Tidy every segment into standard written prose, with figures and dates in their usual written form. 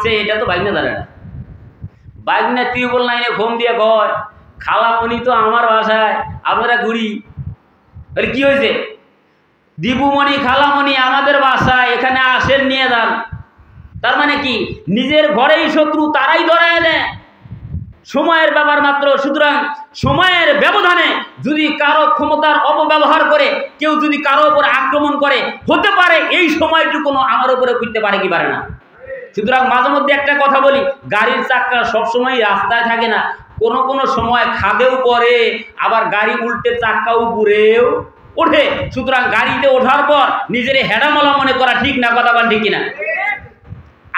আসছে এটা তো বাইকনা জানে না। বাইকনা টিউবওয়েল লাইনে ফোন দিয়ে কয় খালামণি তো আমার বাসায়, আমরা ঘুরি। কি হয়েছে? দিবুমণি খালামণি আমাদের বাসায়, এখানে আসেন, নিয়ে যান। তার মানে কি নিজের ঘরেই শত্রু তারাই ধরায় দেয়। সময়ের ব্যাপার মাত্র। সুতরাং সময়ের ব্যবধানে যদি কারো ক্ষমতার অপব্যবহার করে কেউ যদি কারো উপর আক্রমণ করে, হতে পারে এই সময়টুকু আমার উপরে করতে পারে কি পারে না। সুতরাং মাঝে মধ্যে একটা কথা বলি, গাড়ির চাকা সবসময় রাস্তায় থাকে না, কোনো কোনো সময় খাদেও পড়ে, আবার গাড়ি উল্টে চাক্কা উপরেও ওঠে। সুতরাং গাড়িতে ওঠার পর নিজের হেডামলা মনে করা ঠিক না, কথা বল ঠিক কিনা?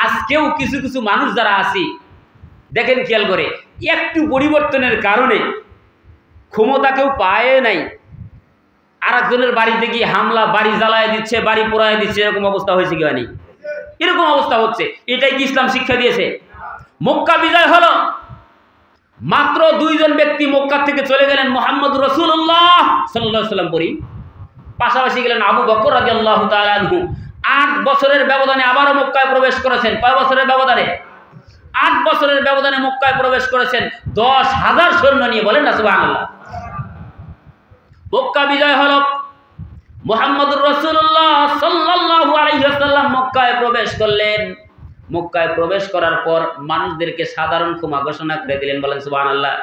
আজকেও কিছু কিছু মানুষ যারা আছি, দেখেন খেয়াল করে, একটু পরিবর্তনের কারণে ক্ষমতা কেউ পায় নাই, আর একজনের বাড়িতে গিয়ে হামলা, বাড়ি জ্বালায় দিচ্ছে, বাড়ি পোড়ায় দিচ্ছে, এরকম অবস্থা হয়েছে কি হয়নি? এরকম অবস্থা হচ্ছে। এটাই কি ইসলাম শিক্ষা দিয়েছে? মক্কা বিজয় হলো, মাত্র 2 জন ব্যক্তি মক্কা থেকে চলে গেলেন, মুহাম্মদ রাসূলুল্লাহ সাল্লাল্লাহু আলাইহি ওয়াসাল্লাম পরি, পাশাপাশি গেলেন আবু বকর রাদিয়াল্লাহু তাআলা আনহু। 8 বছরের ব্যবধানে আবারও মক্কায় প্রবেশ করেছেন। কয় বছরের ব্যবধানে? 8 বছরের ব্যবধানে মক্কায় প্রবেশ করেছেন 10,000 সৈন্য নিয়ে। বলেন না সুবহানাল্লাহ। মক্কা বিজয় হলো, মুহাম্মদুর রাসূলুল্লাহ সাল্লাল্লাহু আলাইহি ওয়াসাল্লাম মক্কায় প্রবেশ করলেন। মক্কায় প্রবেশ করার পর মানুষদেরকে সাধারণ ক্ষমা ঘোষণা করে দিলেন। বলেন সুবহানাল্লাহ।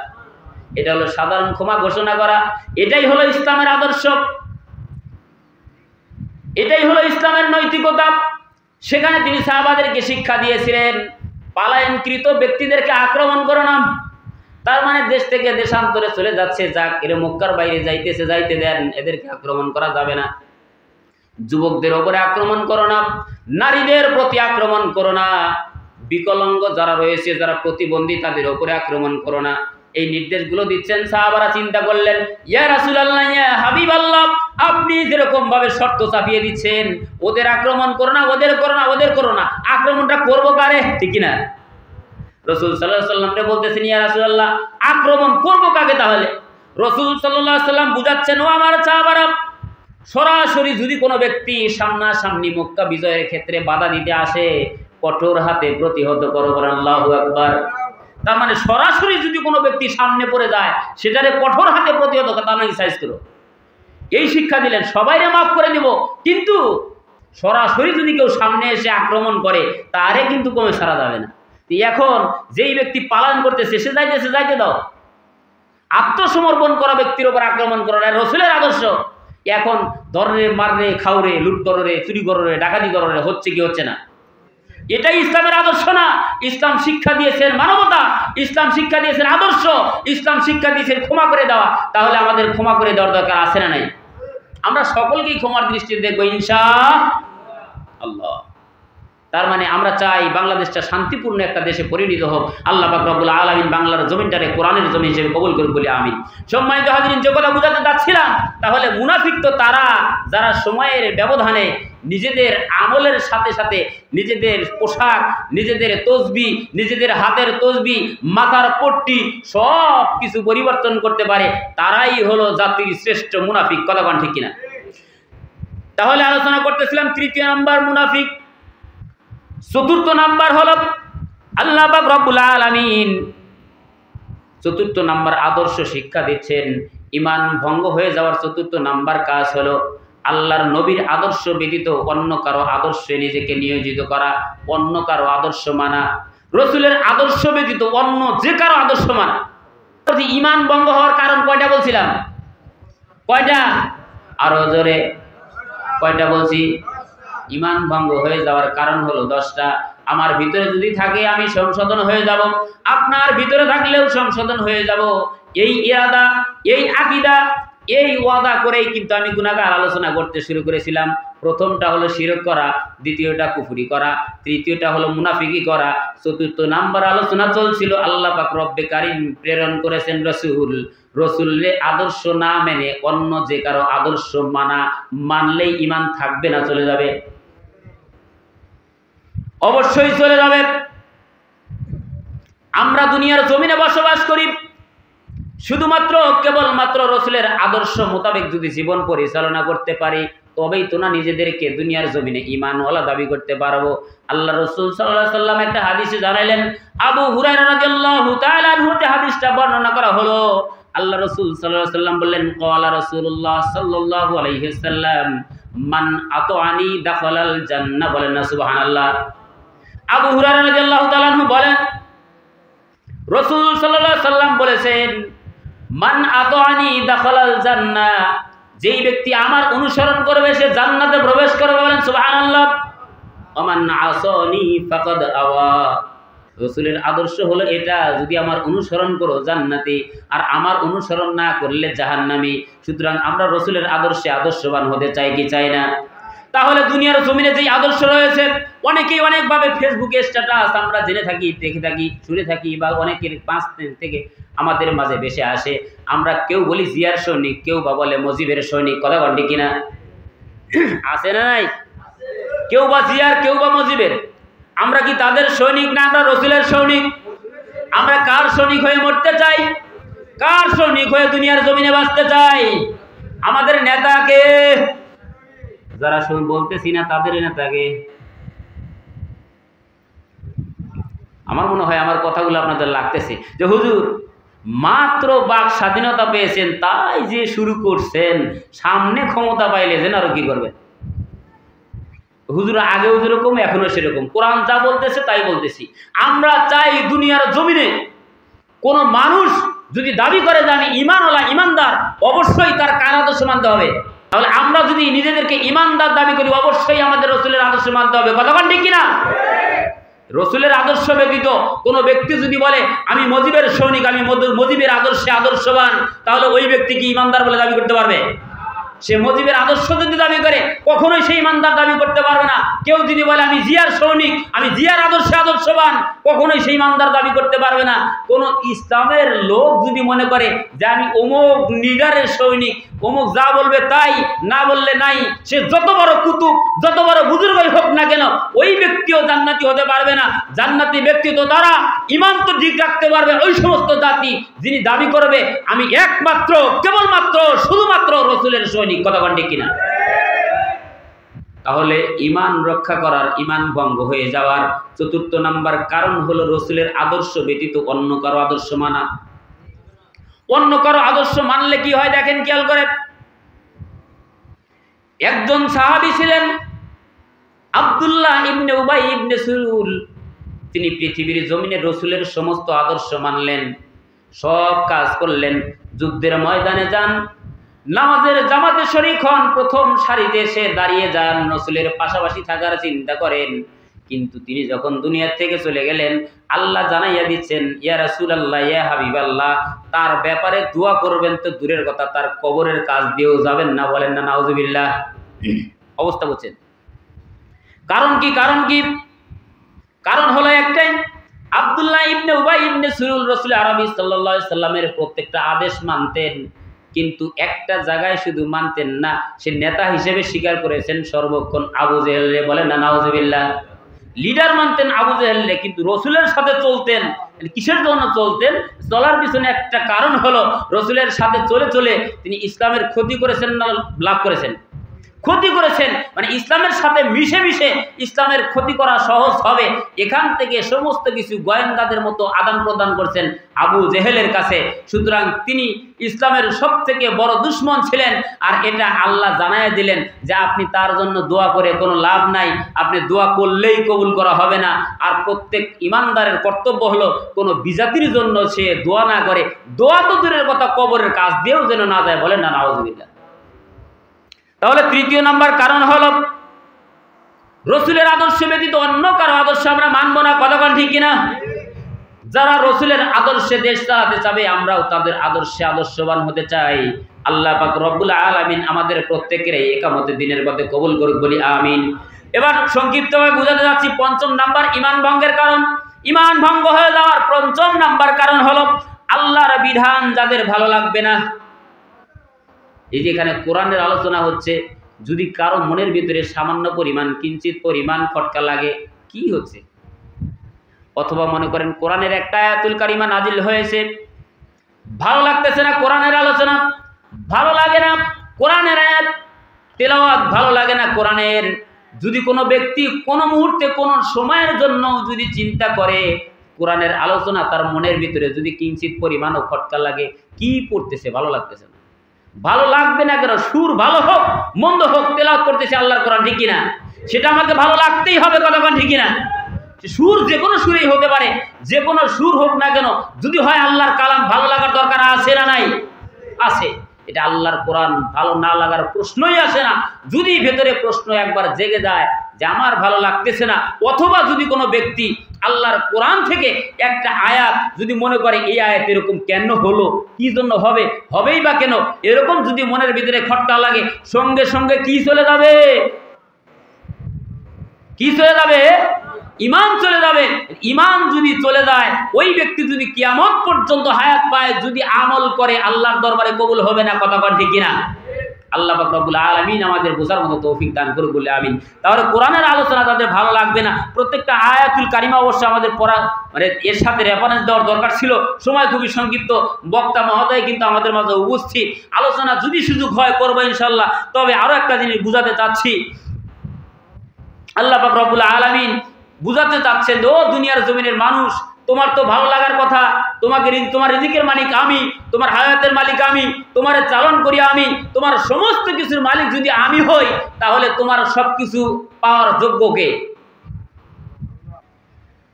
এটা হলো সাধারণ ক্ষমা ঘোষণা করা। এটাই হলো ইসলামের আদর্শ, এটাই হলো ইসলামের নৈতিকতা। সেখানে তিনি সাহাবাদেরকে শিক্ষা দিয়েছিলেন, পালায়নকৃত ব্যক্তিদেরকে আক্রমণ করো না। তার মানে দেশ থেকে দেশান্তরে চলে যাচ্ছে, যাক, এরা মক্কার বাইরে যাইতেছে, যাইতে দেন, এদেরকে আক্রমণ করা যাবে না। যুবকদের উপরে আক্রমণ করো না, নারীদের প্রতি আক্রমণ করো না, বিকলাঙ্গ যারা রয়েছে, যারা প্রতিবন্ধী, তাদের উপরে আক্রমণ করো না। এই নির্দেশগুলো দিচ্ছেন। সাহাবারা চিন্তা করলেন, ইয়া রাসূলুল্লাহ, ইয়া হাবিবাল্লাহ, আপনি যেরকম ভাবে শর্ত চাপিয়ে দিচ্ছেন, ওদের আক্রমণ করো না, ওদের করো না, ওদের করো না, আক্রমণটা করবো কারে? ঠিক না? রাসূল সাল্লাল্লাহু আলাইহি ওয়াসাল্লামকে বলতেছেন, ইয়া রাসূলুল্লাহ, আক্রমণ করবো কাকে তাহলে? রাসূল সাল্লাল্লাহু আলাইহি ওয়াসাল্লাম বুঝাচ্ছেন, ও আমার সাহাবারা, সরাসরি যদি কোনো ব্যক্তি সামনাসামনি মক্কা বিজয়ের ক্ষেত্রে বাধা দিতে আসে, কঠোর হাতে প্রতিহত করো। বলেন আল্লাহু আকবার। তার মানে সরাসরি যদি কোনো ব্যক্তি সামনে পড়ে যায়, সেটারে কঠোর হাতে প্রতিহত করো, তার মানে সাইজ করো। এই শিক্ষা দিলেন। সবাইরে মাফ করে দিব, কিন্তু সরাসরি যদি কেউ সামনে এসে আক্রমণ করে, তারে কিন্তু কমে ছাড়া যাবে না। এখন যেই ব্যক্তি পালন করতেছে, সে যাইতেছে, যাইতে দাও। আত্মসমর্পণ করা ব্যক্তির উপর আক্রমণ করা রাসূলের আদর্শ। এখন ধরে মাররে, খাওরে, লুট কররে, চুরি কররে, ডাকাতি কররে, হচ্ছে কি হচ্ছে না? এটাই ইসলামের আদর্শ না। ইসলাম শিক্ষা দিয়েছেন মানবতা, ইসলাম শিক্ষা দিয়েছেন আদর্শ, ইসলাম শিক্ষা দিয়েছেন ক্ষমা করে দেওয়া। তাহলে আমাদের ক্ষমা করে দেওয়ার দরকার আছে না নাই? আমরা সকলকেই ক্ষমার দৃষ্টিতে দেখবো ইনশাআল্লাহ। তার মানে আমরা চাই বাংলাদেশটা শান্তিপূর্ণ একটা দেশে পরিণত হোক। আল্লাহ পাক রব্বুল আলামিন বাংলার জমিনটারে কোরআনের জমিন হিসেবে কবুল করুন বলে আমিন। সম্মানিত হাজিরিন, যে কথা বুঝাতে যাচ্ছিলাম, তাহলে মুনাফিক তো তারা যারা সময়ের ব্যবধানে নিজেদের আমলের সাথে সাথে নিজেদের পোশাক, নিজেদের তসবিহ, নিজেদের হাতের তসবিহ, মাথার পট্টি সব কিছু পরিবর্তন করতে পারে, তারাই হলো জাতির শ্রেষ্ঠ মুনাফিক। কথা বলেন ঠিক কিনা? তাহলে আলোচনা করতেছিলাম 3 নাম্বার মুনাফিক। 4 নাম্বার হলো আল্লাহ পাক রব্বুল আলামিন 4 নাম্বার আদর্শ শিক্ষা দিচ্ছেন। ঈমান ভঙ্গ হয়ে যাওয়ার 4 নাম্বার কাজ হলো আল্লাহর নবীর আদর্শ ব্যতীত অন্য কারো আদর্শে নিজেকে নিয়োজিত করা, অন্য কারো আদর্শ মানা, রাসূলের আদর্শ ব্যতীত অন্য যে কারো আদর্শ মানা। ঈমান ভঙ্গ হওয়ার কারণ কয়টা বলছিলাম? কয়টা? আরো জোরে কয়টা বলছি? ঈমান ভঙ্গ হয়ে যাওয়ার কারণ হলো 10টা। আমার ভিতরে যদি থাকে আমি সংশোধন হয়ে যাব, আপনার ভিতরে থাকলেও সংশোধন হয়ে যাব। এই ইরাদা, এই আকীদা, এই ওয়াদা করেই কিন্তু আমি গুনাহগার আলোচনা করতে শুরু করেছিলাম। প্রথমটা হলো শিরক করা, দ্বিতীয়টা কুফরি করা, তৃতীয়টা হলো মুনাফিকি করা, 4 নাম্বার আলোচনা চলছিল আল্লাহ পাক রব্বে কারীম প্রেরণ করেছেন রাসূল। রাসূলের আদর্শ না মেনে অন্য যে কারো আদর্শ মানলেই ঈমান থাকবে না, চলে যাবে? অবশ্যই চলে যাবে। আমরা দুনিয়ার জমিনে বসবাস করি, শুধুমাত্র কেবলমাত্র রাসূলের আদর্শ মোতাবেক যদি জীবন পরিচালনা করতে পারি, তবেই তো না নিজেদেরকে দুনিয়ার জমিনে ঈমানওয়ালা দাবি করতে পারবো। আল্লাহ রাসূল সাল্লাল্লাহু আলাইহি সাল্লাম একটা হাদিসে জানাইলেন, আবু হুরায়রা রাদিয়াল্লাহু তাআলা আনহু তে হাদিসটা বর্ণনা করা হলো। আল্লাহ রাসূল সাল্লাল্লাহু আলাইহি সাল্লাম বললেন, ক্বালা রাসূলুল্লাহ সাল্লাল্লাহু আলাইহি সাল্লাম মান আতাআনি দাখালাল জান্নাহ। বলেন না সুবহানাল্লাহ। আবু হুরায়রা রাদিয়াল্লাহু তাআলা আনহু বলেন, রাসূল সাল্লাল্লাহু আলাইহি সাল্লাম বলেছেন, মান আতাআনি দাখালাল জান্নাহ, যেই ব্যক্তি আমার অনুসরণ করবে সে জান্নাতে প্রবেশ করবে। বলেন সুবহানাল্লাহ। ওমান আসানি ফাকাদ আওয়া। রাসূলের আদর্শ হলো এটা, যদি আমার অনুসরণ করো জান্নাতি, আর আমার অনুসরণ না করলে জাহান্নামী। সুতরাং আমরা রাসূলের আদর্শে আদর্শবান হতে চাই কি চাই না? তাহলে দুনিয়ার জমিনে যেই আদর্শ রয়েছে, অনেকেই অনেকভাবে ফেসবুকে স্ট্যাটাস আমরা জেনে থাকি, দেখে থাকি, শুনে থাকি, বা অনেকের 5 দিন থেকে আমাদের মাঝে বেশি আসে। আমরা কেউ বলি জিয়ার সৈনিক, কেউ বা বলে মুজিবের সৈনিক। কথা বলটি কিনা? আছে না নাই? কেউ বা জিয়ার, কেউ বা মুজিবের। আমরা কি তাদের সৈনিক না আমরা রাসূলের সৈনিক? আমরা কার সৈনিক হয়ে মরতে চাই? কার সৈনিক হয়ে দুনিয়ার জমিনে বাঁচতে চাই? আমাদের নেতাকে, যারা বলতেছি না তাদের নেতাকে। আমার মনে হয় আমার কথাগুলো আপনাদের লাগতেছে যে হুজুর মাত্র বাক স্বাধীনতা পেয়েছেন তাই যে শুরু করছেন, সামনে ক্ষমতা পাইলে যেন আরো কি করবেন। হুজুর আগেও যেরকম এখনো সেরকম, কোরআন যা বলতেছে তাই বলতেছি। আমরা চাই দুনিয়ার জমিনে কোন মানুষ যদি দাবি করে যে আমি ঈমানওয়ালা, ঈমানদার, অবশ্যই তার কার আদর্শ মানতে হবে। তাহলে আমরা যদি নিজেদেরকে ঈমানদার দাবি করি, অবশ্যই আমাদের রাসূলের আদর্শ মানতে হবে। কথা বলেন ঠিক কিনা? রাসূলের আদর্শ ব্যতীত কোন ব্যক্তি যদি বলে আমি মুজিবের সৈনিক, আমি মুজিবের আদর্শে আদর্শবান, তাহলে ওই ব্যক্তি কি ঈমানদার বলে দাবি করতে পারবে? সে মুজিবের আদর্শ যদি দাবি করে কখনোই সেই ঈমানদার দাবি করতে পারবে না। কেউ যদি বলে আমি জিয়ার সৈনিক, আমি জিয়ার আদর্শে আদর্শবান, কখনোই সেই ঈমানদার দাবি করতে পারবে না। কোন ইসলামের লোক যদি মনে করে যে আমি অমুক লিডারের সৈনিক, অমুক যা বলবে তাই, না বললে নাই, সে যত বড় কুতুব, যত বড় বুজুর্গই হোক না কেন, ওই ব্যক্তিও জান্নাতি হতে পারবে না। জান্নাতি ব্যক্তি তো তারা ঈমান তো ঠিক রাখতে পারবে ওই সমস্ত জাতি যিনি দাবি করবে আমি একমাত্র, কেবলমাত্র, শুধুমাত্র রাসূলের সৈনিক। কথা বলেন ঠিক কিনা? তাহলে ঈমান রক্ষা করার, ঈমান ভঙ্গ হয়ে যাওয়ার 4th নাম্বার কারণ হলো রাসূলের আদর্শ ব্যতীত অন্য কারো আদর্শ মানা। অন্য কারো আদর্শ মানলে কি হয় দেখেন, খেয়াল করে। একজন সাহাবী ছিলেন আব্দুল্লাহ ইবনে উবাই ইবনে সুলুল। তিনি পৃথিবীর জমিনে রাসূলের সমস্ত আদর্শ মানলেন, সব কাজ করলেন। যুদ্ধের ময়দানে যান, নামাজের জামাতে শরীক হন, প্রথম সারিতে এসে দাঁড়িয়ে যান, রাসূলের পাশাপাশি থাকার চিন্তা করেন। কিন্তু তিনি যখন দুনিয়া থেকে চলে গেলেন, আল্লাহ জানাইয়া দিচ্ছেন ইয়া রাসূলুল্লাহ, ইয়া হাবিবাল্লাহ, তার ব্যাপারে দোয়া করবেন তো দূরের কথা, তার কবরের কাজ দিয়েও যাবেন না। বলেন না নাউজুবিল্লাহ। অবস্থা বুঝছেন? কারণ কি? কারণ হলো একটাই, আব্দুল্লাহ ইবনে উবাই ইবনে সুলুল রাসূল আরবি সাল্লাল্লাহু আলাইহি সাল্লামের প্রত্যেকটা আদেশ মানতেন, কিন্তু একটা জায়গায় শুধু মানতেন না, সে নেতা হিসেবে স্বীকার করেছেন সর্বক্ষণ আবু জেহেলরে। বলেন না নাউজুবিল্লাহ। লিডার মানতেন আবু জেহেলরে, কিন্তু রাসূলের সাথে চলতেন। কিসের জন্য চলতেন? চলার পিছনে একটা কারণ হলো রাসূলের সাথে চলে চলে তিনি ইসলামের ক্ষতি করেছেন না লাভ করেছেন? ক্ষতি করেছেন। মানে ইসলামের সাথে মিশে মিশে ইসলামের ক্ষতি করা সহজ হবে, এখান থেকে সমস্ত কিছু গোয়েন্দাদের মতো আদান প্রদান করছেন আবু জেহেলের কাছে। সুতরাং তিনি ইসলামের সবথেকে বড় দুশমন ছিলেন। আর এটা আল্লাহ জানাইয়া দিলেন যে আপনি তার জন্য দোয়া করে কোনো লাভ নাই, আপনি দোয়া করলেই কবুল করা হবে না। আর প্রত্যেক ইমানদারের কর্তব্য হলো কোনো বিজাতির জন্য সে দোয়া না করে, দোয়া তো দূরের কথা, কবরের কাজ দিয়েও যেন না যায়। বলেন না নাউজুবিল্লাহ। তাহলে 3য় নাম্বার কারণ হলো রাসূলের আদর্শ ব্যতীত অন্য কারো আদর্শ আমরা মানব না। কথা বলেন ঠিক কিনা? যারা রাসূলের আদর্শে দেশ চালাতে চাবে, আমরাও তাদের আদর্শে আদর্শবান হতে চাই। আল্লাহ পাক রব্বুল আলামিন আমাদের প্রত্যেকের একামতে দিনের পথে কবুল করুক, বলি আমিন। এবার সংক্ষিপ্তভাবে বুঝাতে যাচ্ছি 5ম নাম্বার ঈমান ভঙ্গের কারণ। ঈমান ভঙ্গ হয়ে যাওয়ার 5ম নাম্বার কারণ হলো আল্লাহর বিধান যাদের ভালো লাগবে না। এই যে এখানে কোরআনের আলোচনা হচ্ছে, যদি কারো মনের ভিতরে সামান্য পরিমাণ, কিঞ্চিত পরিমাণ খটকা লাগে, কি হচ্ছে? অথবা মনে করেন কোরআনের একটা আয়াতুল কারিমা নাজিল হয়েছে, ভালো লাগতেছে না কোরআনের আলোচনা, ভালো লাগে না কোরআনের আয়াত, তেলাওয়াত ভালো লাগে না কোরআনের, যদি কোনো ব্যক্তি কোনো মুহূর্তে কোনো সময়ের জন্য যদি চিন্তা করে কোরআনের আলোচনা তার মনের ভিতরে যদি কিঞ্চিত পরিমাণও খটকা লাগে, কি পড়তেছে ভালো লাগতেছে না, ভালো লাগবে না কেন? সুর ভালো হোক মন্দ হোক, তেলাওয়াত করতেছে আল্লাহর কোরআন, ঠিক কিনা? সেটা আমাকে ভালো লাগতেই হবে, কতক্ষণ, ঠিক কিনা? সুর যে কোনো সুরেই হতে পারে, যে কোনো সুর হোক না কেন, যদি হয় আল্লাহর কালাম, ভালো লাগার দরকার আছে না নাই? আছে। এটা আল্লাহর কোরআন ভালো না লাগার প্রশ্নই আসে না। যদি ভেতরে প্রশ্ন একবার জেগে যায় যে আমার ভালো লাগতেছে না, অথবা যদি কোনো ব্যক্তি আল্লাহর কোরআন থেকে একটা আয়াত যদি মনে করে এই আয়াত এরকম কেন হলো, কি জন্য হবে, হবেই বা কেন, এরকম যদি মনের ভিতরে খটকা লাগে, সঙ্গে সঙ্গে কি চলে যাবে? কি চলে যাবে? ঈমান চলে যাবে। ঈমান যদি চলে যায়, ওই ব্যক্তি যদি কিয়ামত পর্যন্ত হায়াত পায়, যদি আমল করে, আল্লাহর দরবারে কবুল হবে না, কথা বল, ঠিক কিনা? আল্লাহ পাক রব্বুল আলামিন আমাদের বোঝার মতো তৌফিক দান করুক, বলে আমিন। তাহলে কোরআনের আলোচনা তাদের ভালো লাগবে না। প্রত্যেকটা আয়াতুল কারিমা অবশ্য আমাদের পড়া, মানে এর সাথে রেফারেন্স দেওয়ার দরকার ছিল। সময় খুবই সংক্ষিপ্ত, বক্তা মহোদয় কিন্তু আমাদের মাঝে উপস্থিত। আলোচনা যদি সুযোগ হয় করবো ইনশাল্লাহ। তবে আরো একটা জিনিস বুঝাতে চাচ্ছি, আল্লাহ পাক রব্বুল আলামিন বুঝাতে চাচ্ছেন, ও দুনিয়ার জমিনের মানুষ, তোমার তো ভালো লাগার কথা, তোমাকে তোমার রিজিকের মালিক আমি, তোমার হায়াতের মালিক আমি, তোমার চালন করি আমি, তোমার সমস্ত কিছুর মালিক যদি আমি হই, তাহলে তোমার সবকিছু পাওয়ার যোগ্য কে?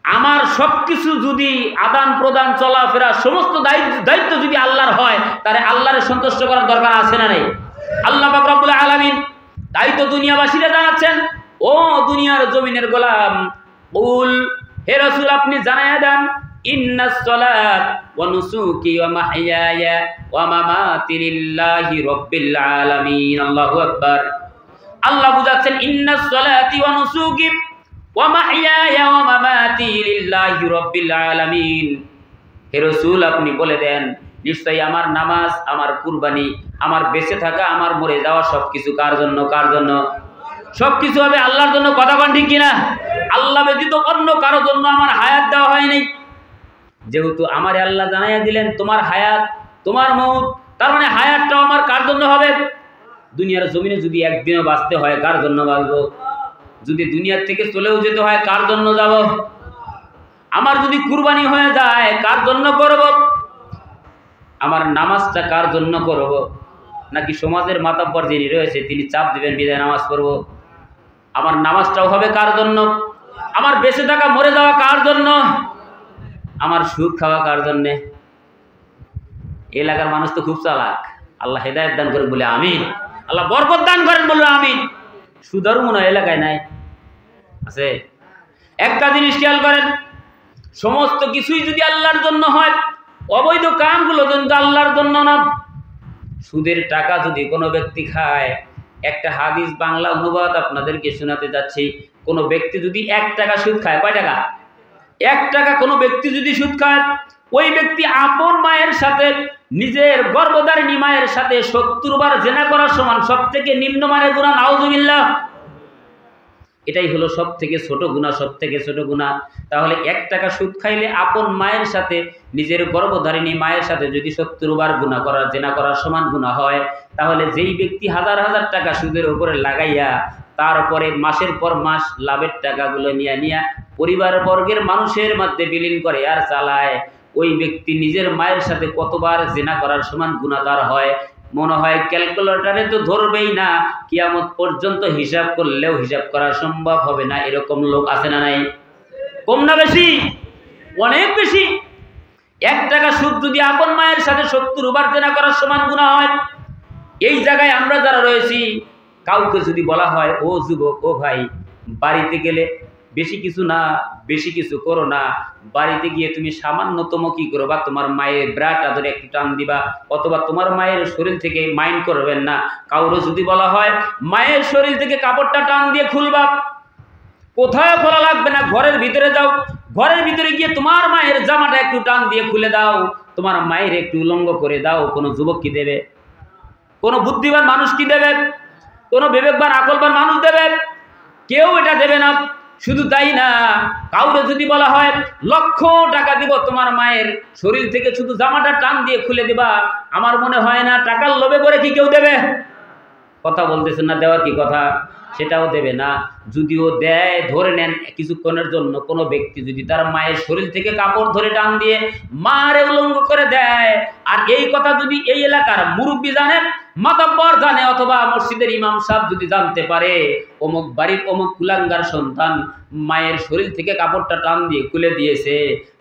আমার সবকিছু যদি আদান প্রদান চলাফেরা সমস্ত দায়িত্ব যদি আল্লাহর হয়, তাহলে আল্লাহর সন্তুষ্ট করার দরকার আছে না নেই? আল্লাহ পাক রব্বুল আলামিন দায়িত্ব দুনিয়াবাসীরা জানাচ্ছেন, ও দুনিয়ার জমিনের গোলাম, কুল, হে রাসূল আপনি জানায়া দেন, ইন্নাস সালাত ওয়া নুসুকি ওয়া মাহইয়ায়া ওয়া মামাতি লিল্লাহি রাব্বিল আলামিন। আল্লাহু আকবার। আল্লাহ বুঝাচ্ছেন, ইন্নাস সালাতি ওয়া নুসুকি ওয়া মাহইয়ায়া ওয়া মামাতি লিল্লাহি রাব্বিল আলামিন। হে রাসূল আপনি বলে দেন, নিশ্চয়ই আমার নামাজ, আমার কুরবানি, আমার বেঁচে থাকা, আমার মরে যাওয়া সবকিছু কার জন্য? কার জন্য? সবকিছু হবে আল্লাহর জন্য, কথা বল, ঠিক কিনা? আল্লাহ ব্যতীত অন্য কারোর জন্য আমার হায়াত দেওয়া হয়নি। যেহেতু আমার আল্লাহ জানাইয়া দিলেন তোমার হায়াত, তোমার মউত, তার মানে হায়াতটাও আমার কার জন্য হবে? দুনিয়ার জমিনে যদি একদিনও বাঁচতে হয়, কার জন্য বাঁচবো? যদি দুনিয়ার থেকে চলেও যেতে হয়, কার জন্য যাব? আমার যদি কুরবানি হয়ে যায়, কার জন্য করব? আমার নামাজটা কার জন্য করব? নাকি সমাজের মাতাব্বর যিনি রয়েছে তিনি চাপ দিবেন বিদায় নামাজ পড়ব? আমার নামাজটাও হবে কার জন্য? আমার বেঁচে থাকা, মরে যাওয়া কার জন্য? আমার সুদ খাওয়া কার জন্যে? এলাকার মানুষ তো খুব চালাক, আল্লাহ হেদায়েত দান করেন, বলে আমিন। আল্লাহ বরকত দান করেন, বললো আমিন। সুদারও মনে হয় এলাকায় নাই, আছে? একটা জিনিস খেয়াল করেন, সমস্ত কিছুই যদি আল্লাহর জন্য হয়, অবৈধ কামগুলো কিন্তু আল্লাহর জন্য না। সুদের টাকা যদি কোনো ব্যক্তি খায়, একটা হাদিস বাংলা অনুবাদ আপনাদেরকে শোনাতে যাচ্ছি। কোনো ব্যক্তি যদি 1 টাকা সুদ খায়, কয় টাকা? 1 টাকা কোনো ব্যক্তি যদি সুদ খায়, ওই ব্যক্তি আপন মায়ের সাথে, নিজের গর্ভধারিণী মায়ের সাথে 70 বার জিনা করার সমান, সব থেকে নিম্নমানের গুনাহ, নাউজুবিল্লাহ। এটাই হলো সব থেকে ছোট গুনাহ, সব থেকে ছোট গুনাহ। তাহলে 1 টাকা সুদ খাইলে আপন মায়ের সাথে, নিজের গর্ভধারিণী মায়ের সাথে যদি 70 বার গুনাহ করার, জিনা করার সমান গুনাহ হয়, তাহলে যেই ব্যক্তি হাজার হাজার টাকা সুদের উপরে লাগাইয়া তারপরে মাসের পর মাস লাভের টাকাগুলো নিয়ে পরিবার বর্গের মানুষের মধ্যে বিলীন করে আর চালায়, ওই ব্যক্তি নিজের মায়ের সাথে কতবার জিনা করার সমান গুনাহ তার হয়। মনে হয় ক্যালকুলেটরে তো ধরবেই না, কিয়ামত পর্যন্ত হিসাব করলেও হিসাব করা সম্ভব হবে না। এরকম লোক আছে না নাই? কম না বেশি? অনেক বেশি। 1 টাকা সুদ যদি আপন মায়ের সাথে 70 বার জিনা করার সমান গুনাহ হয়, এই জায়গায় আমরা যারা রয়েছি, কাউকে যদি বলা হয়, ও যুবক, ও ভাই, বাড়িতে গেলে বেশি কিছু না, বেশি কিছু করো না, বাড়িতে গিয়ে তুমি সামান্যতম কি করবা, তোমার মায়ের ব্রাটা ধরে একটু টান দিবা, অথবা তোমার মায়ের শরীর থেকে মাইন্ড করবেন না। কাউরে যদি বলা হয় মায়ের শরীর থেকে কাপড়টা টান দিয়ে খুলবা, কোথাও খোলা লাগবে না, ঘরের ভিতরে যাও, ঘরের ভিতরে গিয়ে তোমার মায়ের জামাটা একটু টান দিয়ে খুলে দাও, তোমার মায়ের একটু উলঙ্গ করে দাও, কোনো যুবক কি দেবে? কোনো বুদ্ধিমান মানুষ কি দেবে? কোনো বিবেকবান আকলবান মানুষ দেবে? কেউ এটা দেবে না। শুধু তাই না, কাউরে যদি বলা হয় লক্ষ টাকা দিব তোমার মায়ের শরীর থেকে শুধু জামাটা টান দিয়ে খুলে দিবা, আমার মনে হয় না টাকার লোভে করে কি কেউ দেবে? কথা বলতেছেন না, দেওয়ার কি কথা? সেটাও দেবে না। যদিও দেয়, ধরে নেন কিছুক্ষণের জন্য, কোনো ব্যক্তি যদি তার মায়ের শরীর থেকে কাপড় ধরে টান দিয়ে মারে উলঙ্গ করে দেয়, আর এই কথা যদি এই এলাকার মুরব্বী জানেন, মাতাব্বর জানে, অথবা মসজিদের ইমাম সাহেব যদি জানতে পারে অমুক বাড়ির অমুক কুলাঙ্গার সন্তান মায়ের শরীর থেকে কাপড়টা টান দিয়ে খুলে দিয়েছে,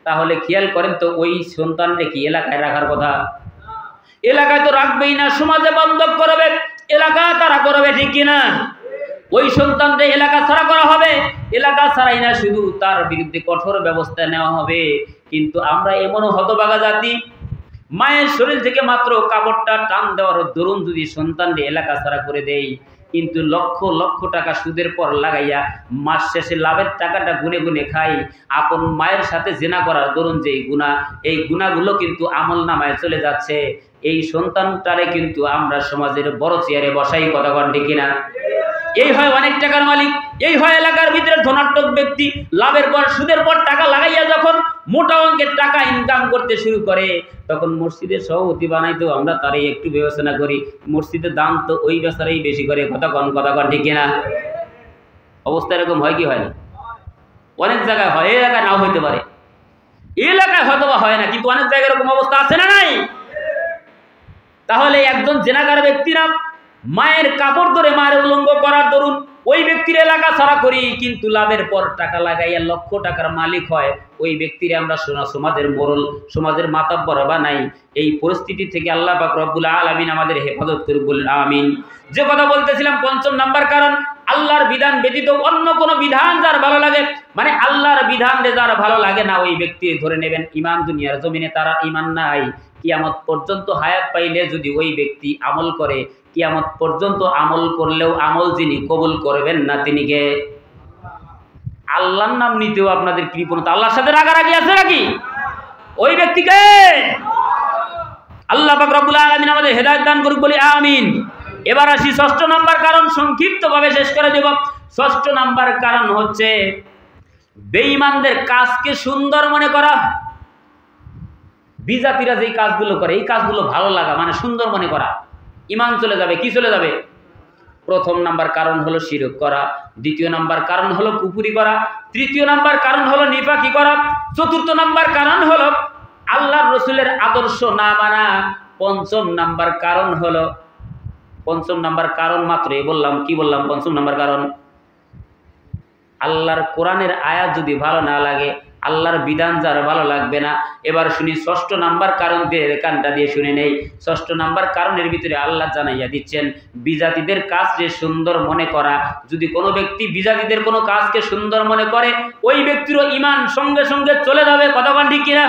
তাহলে খেয়াল করেন তো ওই সন্তানটা কি এলাকায় রাখার কথা? এলাকায় তো রাখবেই না, সমাজে বন্ধক করবে, এলাকা তারা করবে, ঠিক কিনা? ওই সন্তানটা এলাকা ছাড়া করা হবে। এলাকা ছাড়াই না, শুধু তার বিরুদ্ধে কঠোর ব্যবস্থা নেওয়া হবে। কিন্তু আমরা এমনও হতভাগা জাতি, মায়ের শরীর থেকে মাত্র কাপড়টা টান দেওয়ার দরুন যদি সন্তানকে এলাকা ছাড়া করে দেই, কিন্তু লক্ষ লক্ষ টাকা সুদের পর লাগাইয়া মাস শেষে লাভের টাকাটা গুনে গুনে খাই। আপন মায়ের সাথে জেনা করার দরুন যেই গুনাহ, এই গুনাহগুলো কিন্তু আমল নামায় চলে যাচ্ছে। এই সন্তানটারে কিন্তু আমরা সমাজের বড় চেয়ারে বসাই, কথা কন ঠিক কিনা? এই হয় অনেক টাকার মালিক, এই হয় এলাকার ভিতরে ধনাত্মক ব্যক্তি, লাভের পর সুদের পর টাকা লাগাইয়া যখন মোটা অঙ্কের টাকা ইনকাম করতে শুরু করে, তখন মসজিদের সভাপতি বানাইতেও আমরা তারই একটু বিবেচনা করি। মসজিদের দাম তো ওই বেচারাই বেশি করে, কথা কন ঠিক কিনা? অবস্থা এরকম হয় কি হয় না? অনেক জায়গায় হয়, এই এলাকায় নাও হইতে পারে, এই এলাকায় হয়তো বা হয় না, কিন্তু অনেক জায়গায় এরকম অবস্থা আছে না নাই? তাহলে একজন জেনাকার ব্যক্তিরা মায়ের কাপড় ধরে মায়ের উলঙ্গ করার দরুন ওই ব্যক্তির এলাকা ছাড়া করি, কিন্তু লাভের পর টাকা লাগাইয়া লক্ষ টাকার মালিক হয়, ওই ব্যক্তির আমরা সমাজের মোড়ল, সমাজের মাতাব্বর বানাই। এই পরিস্থিতি থেকে আল্লাহ পাক রব্বুল আলামিন আমাদের হেফাজত করুক, বলেন আমিন। যে কথা বলতেছিলাম, পঞ্চম নাম্বার কারণ, আল্লাহর বিধান ব্যতীত অন্য কোনো বিধান যার ভালো লাগে, মানে আল্লাহর বিধান যার ভালো লাগে না, ওই ব্যক্তি ধরে নেবেন ইমান দুনিয়ার জমিনে তারা ইমান নাই। কিয়ামত পর্যন্ত হায়াত পাইলে যদি ওই ব্যক্তি আমল করে, কিয়ামত পর্যন্ত আমল করলেও আমল যিনি কবুল করবেন না তিনি কে? আল্লাহর নাম নিতেও আপনাদের কৃপণতা, আল্লাহর সাথে রাগারাগি আছে নাকি? ওই ব্যক্তিকে আল্লাহ পাক রব্বুল আলামিন আমাদের হেদায়েত দান করুক, বলি আমিন। এবার আসি ষষ্ঠ নাম্বার কারণ, সংক্ষিপ্তভাবে শেষ করে দেব। ষষ্ঠ নাম্বার কারণ হচ্ছে বেঈমানদের কাজকে সুন্দর মনে করা। বিজাতিরা যেই কাজগুলো করে, এই কাজগুলো ভালো লাগা মানে সুন্দর মনে করা। ইমান চলে যাবে, কি চলে যাবে? প্রথম নাম্বার কারণ হলো শিরক করা, দ্বিতীয় নাম্বার কারণ হলো কুফরি করা, তৃতীয় নাম্বার কারণ হলো নিফাকি করা, চতুর্থ নাম্বার কারণ হলো আল্লাহর রসুলের আদর্শ না মানা, পঞ্চম নাম্বার কারণ হলো, পঞ্চম নাম্বার কারণ মাত্রই বললাম, কি বললাম? পঞ্চম নাম্বার কারণ আল্লাহর কোরআনের আয়াত যদি ভালো না লাগে, আল্লাহর বিধান যার ভালো লাগবে না। এবার শুনি ষষ্ঠ নাম্বার কারণ দিয়ে, কানটা দিয়ে শুনে নেই। ষষ্ঠ নাম্বার কারণের ভিতরে আল্লাহ জানাইয়া দিচ্ছেন বিজাতিদের কাজকে সুন্দর মনে করা। যদি কোনো ব্যক্তি বিজাতিদের কোনো কাজকে সুন্দর মনে করে, ওই ব্যক্তিরও ইমান সঙ্গে সঙ্গে চলে যাবে, কথা বলেন ঠিক কিনা?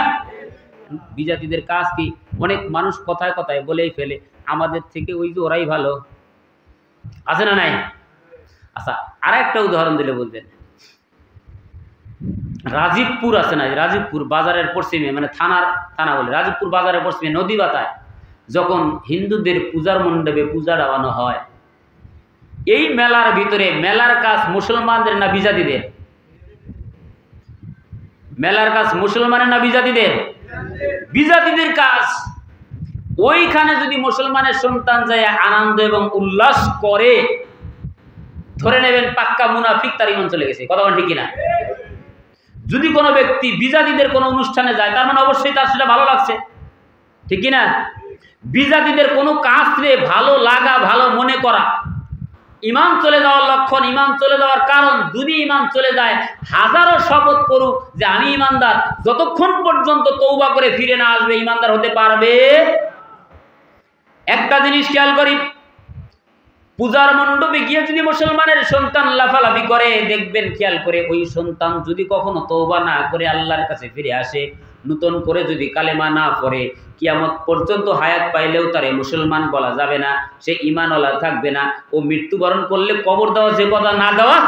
বিজাতিদের কাজ কি? অনেক মানুষ কথায় কথায় বলেই ফেলে আমাদের থেকে ওই যে ওরাই ভালো, আছে না নাই? আচ্ছা, আর একটা উদাহরণ দিলে বলবেন, রাজীবপুর আছে না, রাজীবপুর বাজারের পশ্চিমে, মানে থানা বলে রাজীবপুর বাজারের পশ্চিমে নদী বাতায় যখন হিন্দুদের পূজার মণ্ডপে পূজা দেওয়ানো হয়, এই মেলার ভিতরে মেলার কাজ মুসলমানদের না বিজাতিদের? মেলার কাজ মুসলমানের না বিজাতিদের? বিজাতিদের কাজ। ওইখানে যদি মুসলমানের সন্তান যায় আনন্দ এবং উল্লাস করে, ধরে নেবেন পাক্কা মুনাফিক, তার ইমান চলে গেছে, কথা বলেন ঠিক কিনা? যদি কোনো ব্যক্তি বিজাতিদের কোনো অনুষ্ঠানে যায়, তার মানে অবশ্যই তার সেটা ভালো লাগছে, ঠিক কিনা? বিজাতিদের কোনো কাজে ভালো লাগা, ভালো মনে করা ইমান চলে যাওয়ার লক্ষণ, ইমান চলে যাওয়ার কারণ। যদি ইমান চলে যায়, হাজারো শপথ করুক যে আমি ইমানদার, যতক্ষণ পর্যন্ত তওবা করে ফিরে না আসবে ইমানদার হতে পারবে। একটা জিনিস খেয়াল করি, পূজার মণ্ডপে গিয়ে যদি মুসলমানের সন্তান লাফালাফি করে, দেখবেন খেয়াল করে ওই সন্তান যদি কখনো তওবা না করে আল্লাহর কাছে ফিরে আসে, নতুন করে যদি কালেমা না পড়ে, কিয়ামত পর্যন্ত হায়াত পাইলেও তারে মুসলমান বলা যাবে না, সে ঈমানওয়ালা থাকবে না। ও মৃত্যুবরণ করলে কবর দেওয়া যে কথা না দেওয়া।